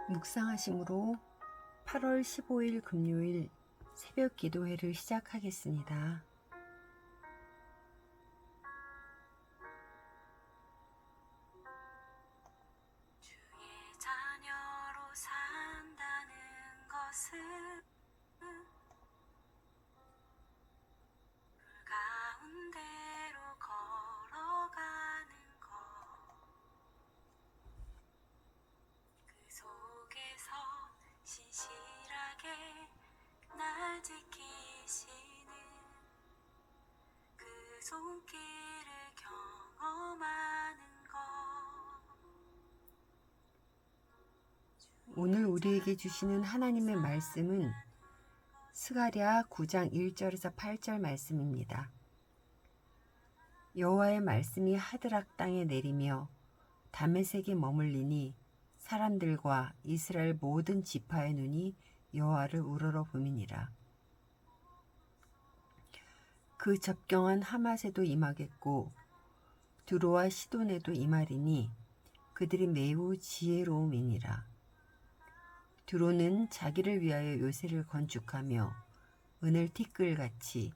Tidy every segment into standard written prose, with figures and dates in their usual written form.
묵상하심으로 8월 15일 금요일 새벽 기도회를 시작하겠습니다. 주의 자녀로 산다는 것은 물 가운데로 걸어가는 것, 그 속에서 신실하게 날 지키시는 그 손길을 경험하는 것. 오늘 우리에게 주시는 하나님의 말씀은 스가랴 9장 1절에서 8절 말씀입니다. 여호와의 말씀이 하드락 땅에 내리며 다메섹에 머물리니 사람들과 이스라엘 모든 지파의 눈이 여호와를 우러러 봄이니라. 그 접경한 하맛에도 임하겠고 두로와 시돈에도 임하리니 그들이 매우 지혜로움이니라. 두로는 자기를 위하여 요새를 건축하며 은을 티끌같이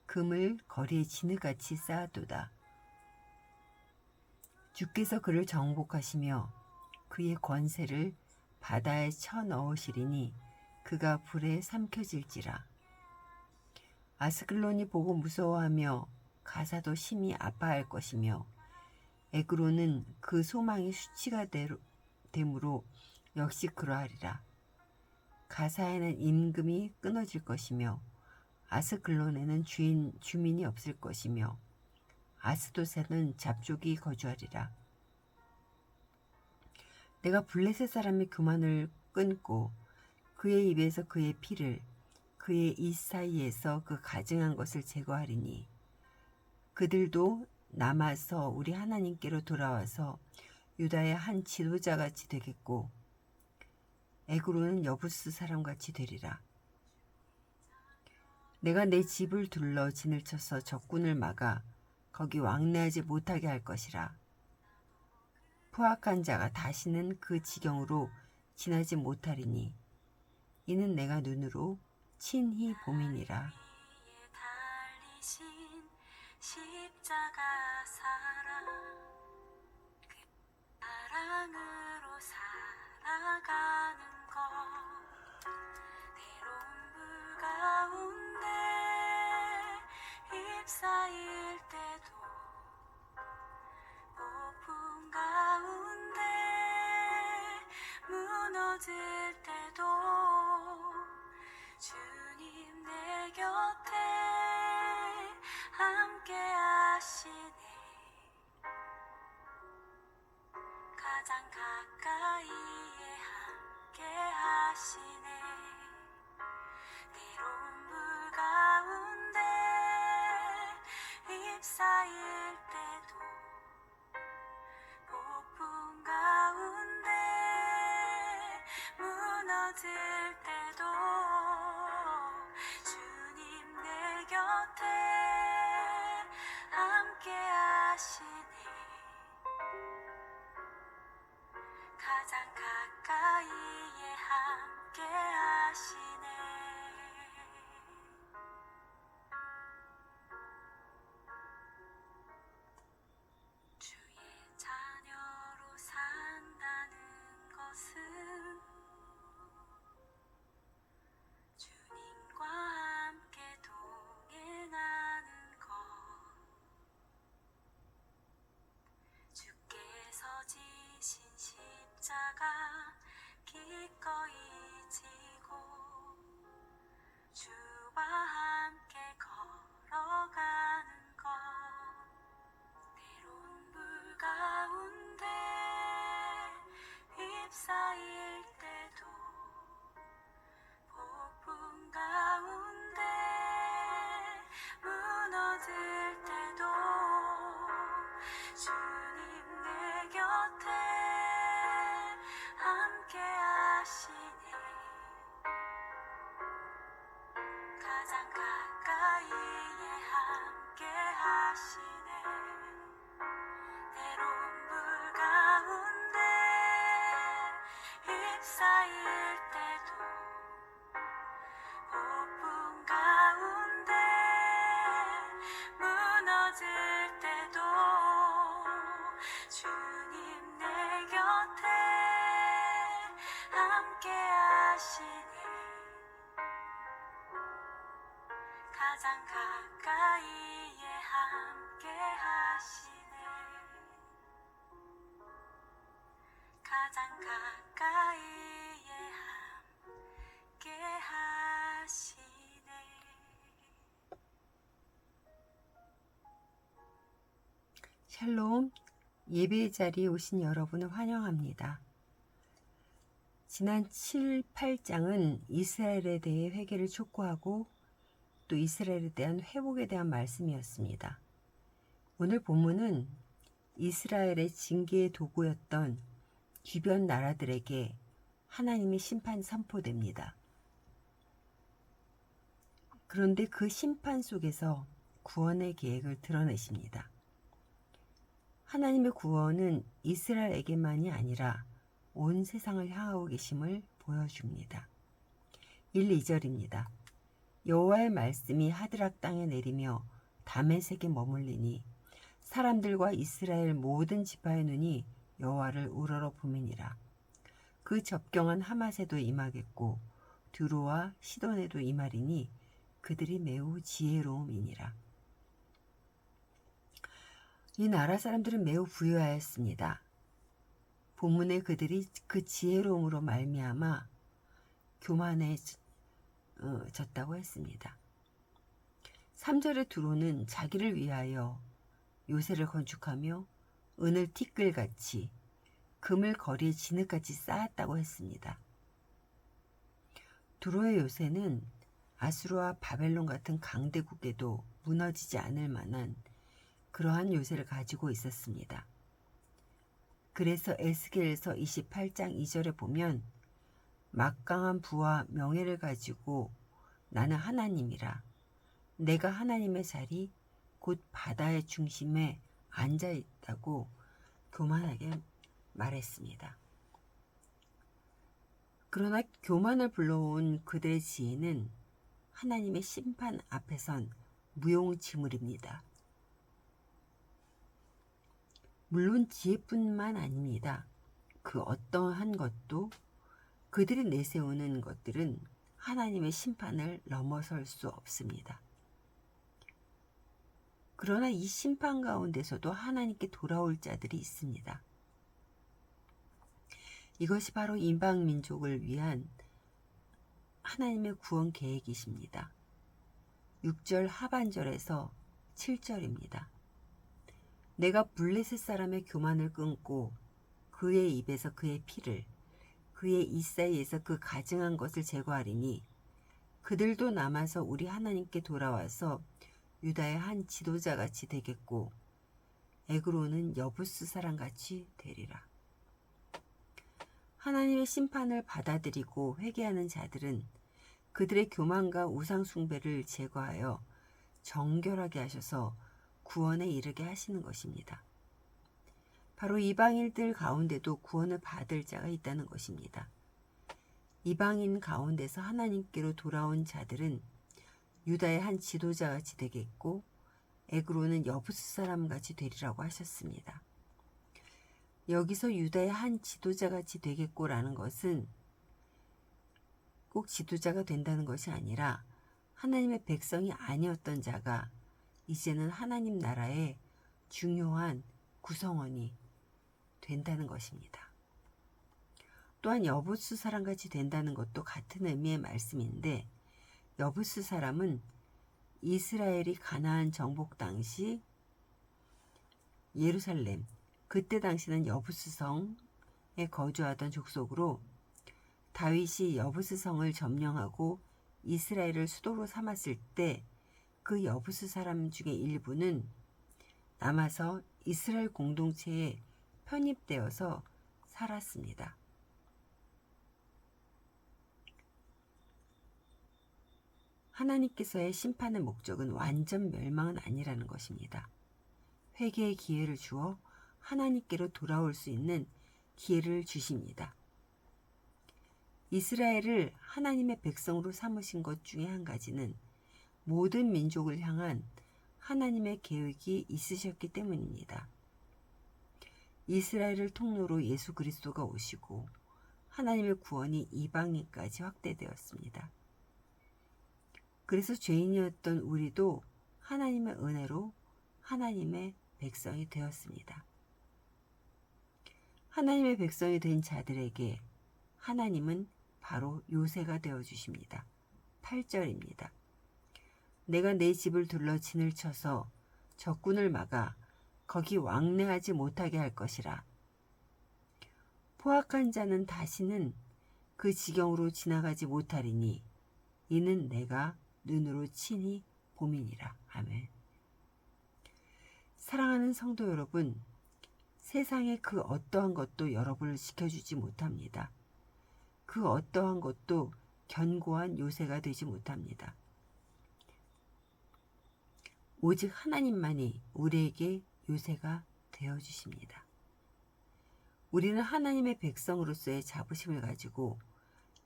금을 거리에 진흙같이 쌓았도다. 주께서 그를 정복하시며 그의 권세를 바다에 쳐 넣으시리니 그가 불에 삼켜질지라. 아스글론이 보고 무서워하며 가사도 심히 아파할 것이며 에그로는 그 소망이 수치가 되므로 역시 그러하리라. 가사에는 임금이 끊어질 것이며 아스글론에는 주민이 없을 것이며 아스돗에는 잡족이 거주하리라. 내가 블레셋 사람의 교만을 끊고 그의 입에서 그의 피를 그의 입 사이에서 그 가증한 것을 제거하리니 그들도 남아서 우리 하나님께로 돌아와서 유다의 한 지도자같이 되겠고 에그로는 여부스 사람같이 되리라. 내가 내 집을 둘러 진을 쳐서 적군을 막아 거기 왕래하지 못하게 할 것이라. 포악한 자가 다시는 그 지경으로 지나지 못하리니 이는 내가 눈으로 친히 봄이니라. 위에 달리신 십자가 사랑, 그 사랑으로 살아가는 것, 때론 불 가운데 휩싸일 때도 폭풍 가운데 무너질 때도 주님 내 곁에 함께 하시네. 가장 가까이에 함께 하시네. 때론 불 가운데 휩싸일 때도 폭풍 가운데 무너질 때도 주님 내 곁에 함께 하시네. 가장 가까이에 함께 하시네. 주의 자녀로 산다는 것은 주님과 함께 동행하는 것, 주께서 지신 십자가 기꺼이 지고 주와 함께 걸어가는 것, 때론 불 가운데 휩싸일 때도 폭풍 가운데 무너질 때도 주님 내 곁에 함께 하시네. 가장 가까이에 함께 하시네. 때론 불 가운데 휩싸일 가장 가까이에 함께 하시네 가장 가까이에 함께 하시네 샬롬, 예배의 자리에 오신 여러분을 환영합니다. 지난 7, 8장은 이스라엘에 대해 회개를 촉구하고 또 이스라엘에 대한 회복에 대한 말씀이었습니다. 오늘 본문은 이스라엘의 징계의 도구였던 주변 나라들에게 하나님의 심판이 선포됩니다. 그런데 그 심판 속에서 구원의 계획을 드러내십니다. 하나님의 구원은 이스라엘에게만이 아니라 온 세상을 향하고 계심을 보여줍니다. 1, 2절입니다. 여호와의 말씀이 하드락 땅에 내리며 다메섹에 머물리니 사람들과 이스라엘 모든 지파의 눈이 여호와를 우러러 보미니라. 그 접경한 하맛에도 임하겠고 두로와 시돈에도 임하리니 그들이 매우 지혜로움이니라. 이 나라 사람들은 매우 부유하였습니다. 본문에 그들이 그 지혜로움으로 말미암아 교만해졌다고 했습니다. 3절의 두로는 자기를 위하여 요새를 건축하며 은을 티끌같이 금을 거리에 진흙같이 쌓았다고 했습니다. 두로의 요새는 아수르와 바벨론 같은 강대국에도 무너지지 않을 만한 그러한 요새를 가지고 있었습니다. 그래서 에스겔서 28장 2절에 보면 막강한 부와 명예를 가지고 나는 하나님이라 내가 하나님의 자리 곧 바다의 중심에 앉아 있다고 교만하게 말했습니다. 그러나 교만을 불러온 그들의 지혜는 하나님의 심판 앞에선 무용지물입니다. 물론 지혜뿐만 아닙니다. 그 어떠한 것도 그들이 내세우는 것들은 하나님의 심판을 넘어설 수 없습니다. 그러나 이 심판 가운데서도 하나님께 돌아올 자들이 있습니다. 이것이 바로 이방 민족을 위한 하나님의 구원 계획이십니다. 6절 하반절에서 7절입니다. 내가 블레셋 사람의 교만을 끊고 그의 입에서 그의 피를 그의 이사이에서 그 가증한 것을 제거하리니 그들도 남아서 우리 하나님께 돌아와서 유다의 한 지도자같이 되겠고 에그로는 여부스 사람같이 되리라. 하나님의 심판을 받아들이고 회개하는 자들은 그들의 교만과 우상 숭배를 제거하여 정결하게 하셔서 구원에 이르게 하시는 것입니다. 바로 이방인들 가운데도 구원을 받을 자가 있다는 것입니다. 이방인 가운데서 하나님께로 돌아온 자들은 유다의 한 지도자같이 되겠고 에그로는 여부스 사람같이 되리라고 하셨습니다. 여기서 유다의 한 지도자같이 되겠고라는 것은 꼭 지도자가 된다는 것이 아니라 하나님의 백성이 아니었던 자가 이제는 하나님 나라의 중요한 구성원이 된다는 것입니다. 또한 여부스 사람같이 된다는 것도 같은 의미의 말씀인데 여부스 사람은 이스라엘이 가나안 정복 당시 예루살렘, 그때 당시는 여부스 성에 거주하던 족속으로 다윗이 여부스 성을 점령하고 이스라엘을 수도로 삼았을 때 그 여부스 사람 중에 일부는 남아서 이스라엘 공동체에 편입되어서 살았습니다. 하나님께서의 심판의 목적은 완전 멸망은 아니라는 것입니다. 회개의 기회를 주어 하나님께로 돌아올 수 있는 기회를 주십니다. 이스라엘을 하나님의 백성으로 삼으신 것 중에 한 가지는 모든 민족을 향한 하나님의 계획이 있으셨기 때문입니다. 이스라엘을 통로로 예수 그리스도가 오시고 하나님의 구원이 이방인까지 확대되었습니다. 그래서 죄인이었던 우리도 하나님의 은혜로 하나님의 백성이 되었습니다. 하나님의 백성이 된 자들에게 하나님은 바로 요새가 되어주십니다. 8절입니다. 내가 내 집을 둘러 진을 쳐서 적군을 막아 거기 왕래하지 못하게 할 것이라. 포악한 자는 다시는 그 지경으로 지나가지 못하리니 이는 내가 눈으로 친히 봄이니라. 아멘. 사랑하는 성도 여러분, 세상의 그 어떠한 것도 여러분을 지켜주지 못합니다. 그 어떠한 것도 견고한 요새가 되지 못합니다. 오직 하나님만이 우리에게 요새가 되어주십니다. 우리는 하나님의 백성으로서의 자부심을 가지고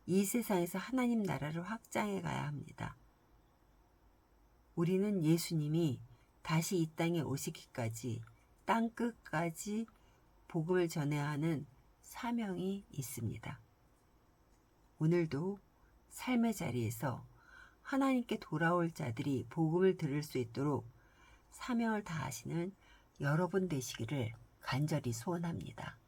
이 세상에서 하나님 나라를 확장해 가야 합니다. 우리는 예수님이 다시 이 땅에 오시기까지 땅 끝까지 복음을 전해야 하는 사명이 있습니다. 오늘도 삶의 자리에서 하나님께 돌아올 자들이 복음을 들을 수 있도록 사명을 다하시는 여러분 되시기를 간절히 소원합니다.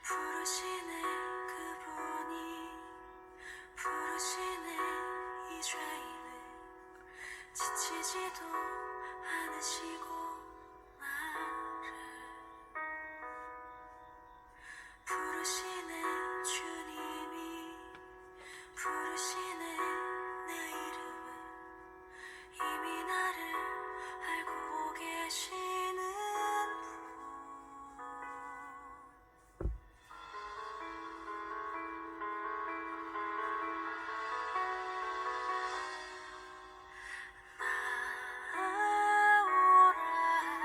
부르시네 그분이 부르시네 이 죄인을 지치지도 않으시고 나를 부르시네 주님이 부르시네 내 이름을 이미 나를 알고 계시는 나오라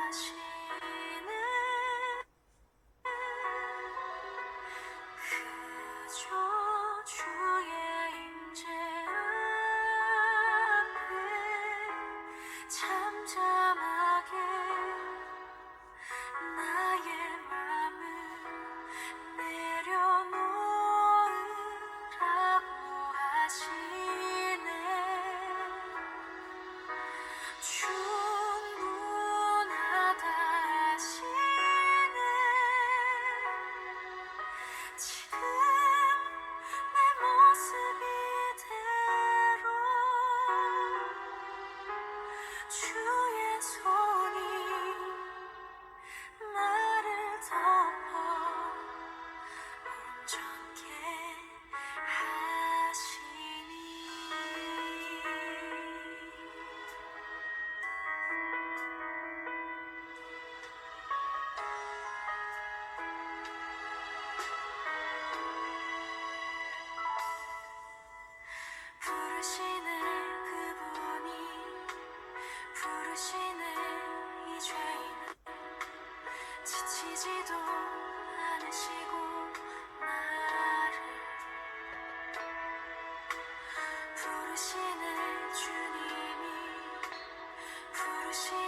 하시는 그저 주의 임재 앞에 잠잠하게 나의 맘을 내려놓으라고 하시네. 충분하다 하시네. 지금 내 모습 이대로 주의 손이 나를 덮어 온전케 하시니 부르시네 그분이 부르시네 이 죄인을 지치지도 않으시고 나를 부르시네 주님이 부르시네